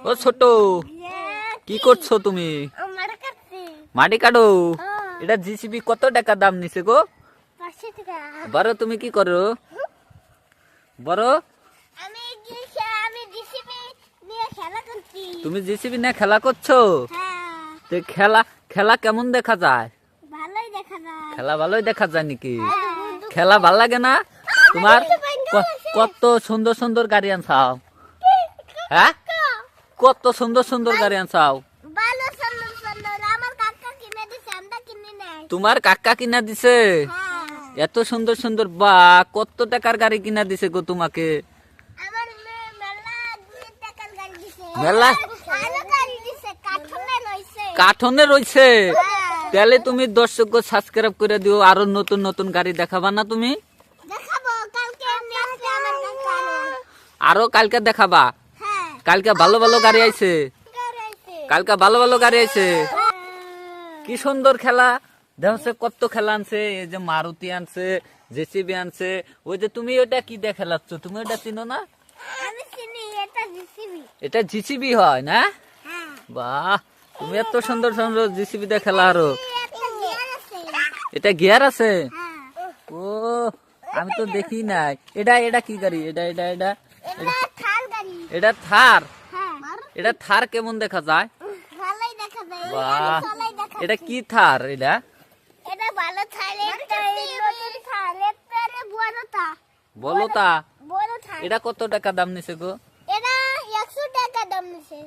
ও ছোট, কি করছো তুমি? মাটি কাটো? এটা জিসিবি কত টাকা দাম নিছে গো? বড় তুমি কি করো? বড় তুমি জিসিবি নিয়ে খেলা করছো? তো খেলা কেমন দেখা যায়? খেলা ভালোই দেখা যায় নাকি? খেলা ভাল লাগে না তোমার? কত সুন্দর সুন্দর গাড়ি আনছাও, হ্যাঁ? কত সুন্দর সুন্দর গাড়ি আনছাও? তোমার কাকা কিনা দিছে? এত সুন্দর সুন্দর, বা কত টাকার গাড়ি কিনা দিছে গো তোমাকে? মেলা কাঠনে রয়েছে? তাহলে তুমি দর্শক সাবস্ক্রাইব করে দিও, আরো নতুন নতুন গাড়ি দেখাবা না তুমি? আরো কালকে দেখাবা? কালকে ভালো ভালো গাড়ি আইছে, কালকে ভালো ভালো গাড়ি আইছে। কি সুন্দর খেলা দেখছে, কত খেলা আনছে। এই যে মারুতি আনছে, জেসিবি আনছে। ওই যে তুমি ওটা কি দিয়ে খেলাচ্ছ, তুমি ওটা চিনো না? এটা জিসিবি হয় না? বাহ, তুমি এত সুন্দর সুন্দর জিসিবি দিয়ে খেলা। আরো এটা গিয়ার আছে? ও, আমি তো দেখি নাই। এটা এটা কি গাড়ি? এটা এটা এটা এটা থার? এটা থার কেমন দেখা যায়? বাহ, এটা কি থার? এটা বলতা? এটা কত টাকা দাম নিছে গো? এটা 100 টাকা দাম নিছে।